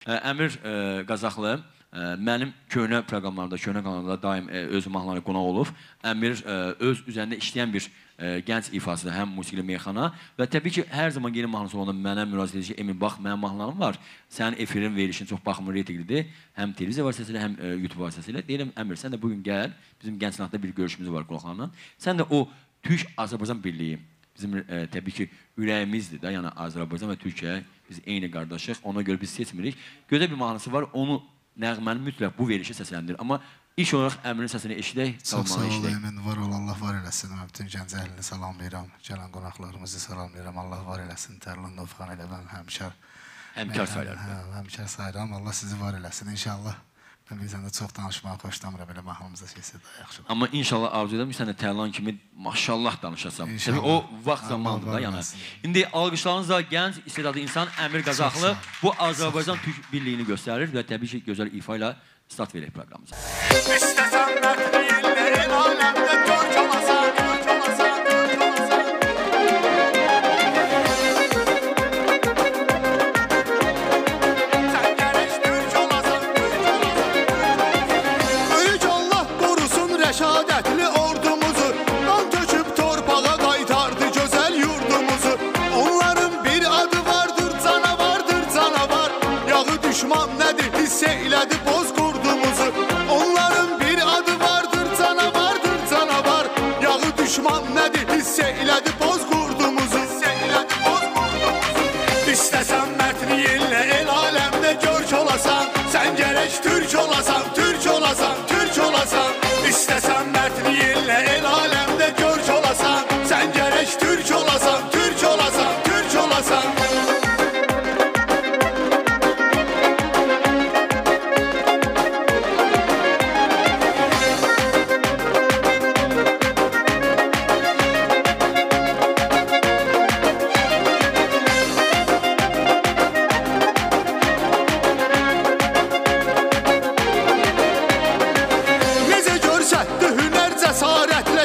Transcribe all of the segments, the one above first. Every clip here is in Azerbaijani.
Əmir Qazaxlı mənim köhnə proqramlarda, köhnə kanallarda daim öz mahnıları qonaq olub. Əmir öz üzərində işləyən bir gənc ifasıdır, həm musiqili meyxana və təbii ki, hər zaman yeni mahnısı olanda mənə müraciət edir ki, Emin, bax, mənim mahnılarım var, sənin efirin verilişin çox baxımlı reytinglidir, həm televiziya vasitəsilə, həm YouTube vasitəsilə. Deyirəm, Əmir, sən də bugün gəl, bizim Gənc Sənətdə bir görüşümüz var qulaqlarla. Sən də o Türk-Azərbaycan birliyi, bizim təbii ki, ürəyimizdir də, yəni Azərbaycan və Türkiyə, biz eyni qardaşıq, ona görə biz seçmirik. Gözəl bir mahnısı var, onu nəğməni mütləq bu verilişə səsləndirir. Amma İlk olaraq Əmirin səsini eşidək, salmanı eşidək. Çox sağ ol, Emin, var ol, Allah var eləsin. Bütün gənc əhlini salamlayıram, gələn qonaqlarımızı salamlayıram. Allah var eləsin, Tərlan Novxan elə mən həmkar sayıram. Həmkar sayıram, Allah sizi var eləsin, inşallah. Mən bizdən də çox danışmağı xoşlamıram, elə mahnımıza şeysə daha yaxşı. Amma inşallah arzu edəm ki, sən də Tərlan kimi maşallah danışasam. Təbii o vaxt zamandır da, yəni. İndi alqışlarınızla gənc, istedadlı insan Əmir Qazaxlı bu Azərbaycan Türk birliyini göstərir və təbii ki, gözəl ifa ilə start verək proqramımıza. İstəsən mərd deyillərin aləmdə görk olasan, görk olasan, görk olasan. Sən gərək türk olasan, türk olasan, türk olasan. Böyük Allah qorusun rəşadətli ordumuzu, qan töküb torpağa qaytardı gözəl yurdumuzu. Onların bir adı vardır, canavardır, canavar. Yağı düşman nədir, hiss eylədi boz qurdumuzu. Onların bir adı vardır, canavardır, canavar. Yağı düşman nədir, hiss eylədi boz qurdumuzu. İstəsən mərtliyenlə el aləmdə görk olasan, sən gərək türk olasan, türk olasan, türk olasan. İstəsən mərtliyenlə el aləmdə görk olasan, sən gərək türk olasan, türk olasan, türk olasan.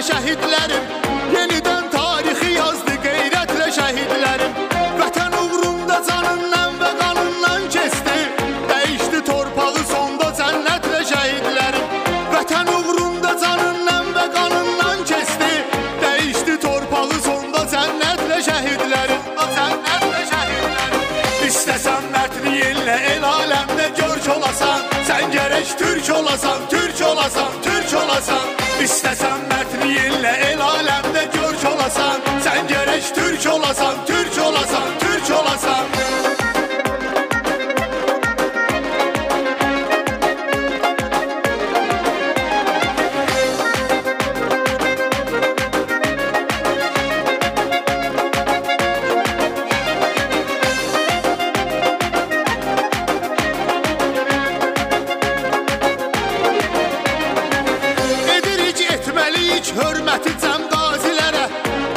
Şəhidlərim, yenidən tarixi yazdı qeyrətlə şəhidlərim. Vətən uğrunda canından və qanından keçdi, dəyişdi torpağı sonda cənnətlə şəhidlərim. Vətən uğrunda canından və qanından keçdi, dəyişdi torpağı sonda cənnətlə şəhidlərim. İstəsən mərtliyenlə el aləmdə görk olasan, sən gərək türk olasan, türk olasan, türk olasan. İstəsən mərtliyenlə el aləmdə görk olasan, sən gərək türk olasan, türk olasan, türk olasan. Hörməti cəm qazilərə,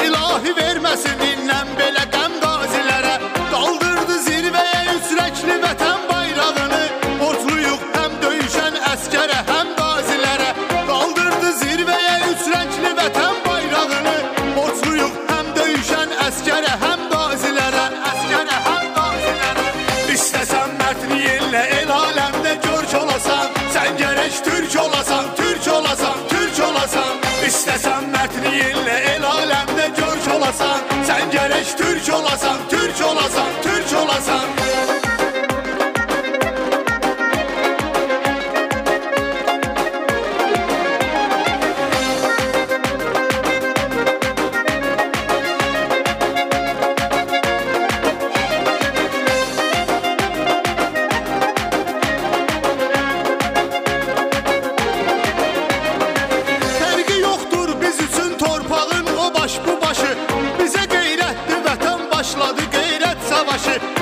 ilahi verməsin dinlən belə qəm qazilərə. Qaldırdı zirvəyə üsrəkli vətən bayrağını, borcluyuq həm döyüşən əskərə, həm qazilərə. Qaldırdı zirvəyə üsrəkli vətən bayrağını, borcluyuq həm döyüşən əskərə, həm qazilərə, əskərə, həm qazilərə. İstəsən mərtliyenlə el aləmdə görk olasan, sən gərək türk olasan, türk olasan, türk olasan. İstəsən mərtliyenlə el aləmdə görk olasan, sən gərək türk olasan, türk olasan, türk olasan.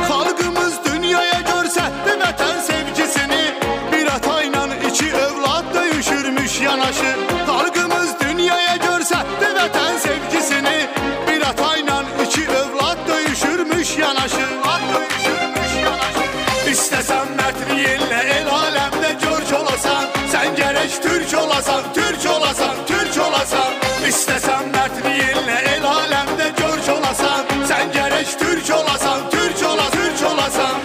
Xalqımız dünyaya görsətdi vətən sevgisini, bir atayla iki övlad döyüşürmüş yanaşı. Xalqımız dünyaya görsətdi vətən sevgisini, bir atayla iki övlad döyüşürmüş yanaşı. İstəsən mərtliyenlə el aləmdə görk olasan, sən gərək türk olasan, türk olasan, türk olasan. İstəsən mərtliyenlə el aləmdə görk olasan, sən gərək türk olasan, türk olasan, türk olasan.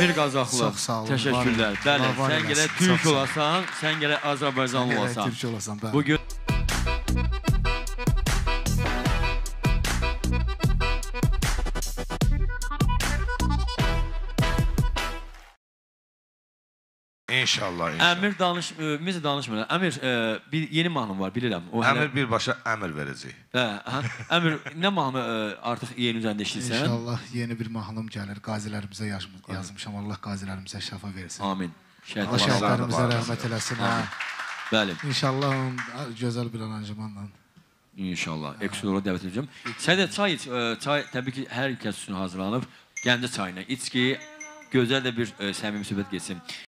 Əmir Qazaxlı. Çox sağ olun. Təşəkkürlər. Bəli, Allah var sən eləsin, gələ çox Türk sağ ol. olasan, sən gələ Azərbaycanlı olasan. Türk olasan, bəli. Bugün İnşallah, inşallah. Əmir ümumiyyətlə danışmır. Əmir bir yeni mahnım var, bilirəm. O hələ Əmir birbaşa əmr verəcək. Əmir nə mahnı artıq yeni üzərində işləyirsən? İnşallah yeni bir mahnım gəlir. Qazilərimizə yazmışam. Allah qazilərimizə şəfa versin. Amin. Allah şəhidlərimizə rəhmət eləsin. Bəli. İnşallah gözəl bir aranjmanla. İnşallah. Ekstra dəvət edəcəm. Sədə çay iç. Çay təbii ki, hər kəs üçün hazırlanıb. Gəncə çayına iç ki, gözəl də bir səmimi söhbət geçsin.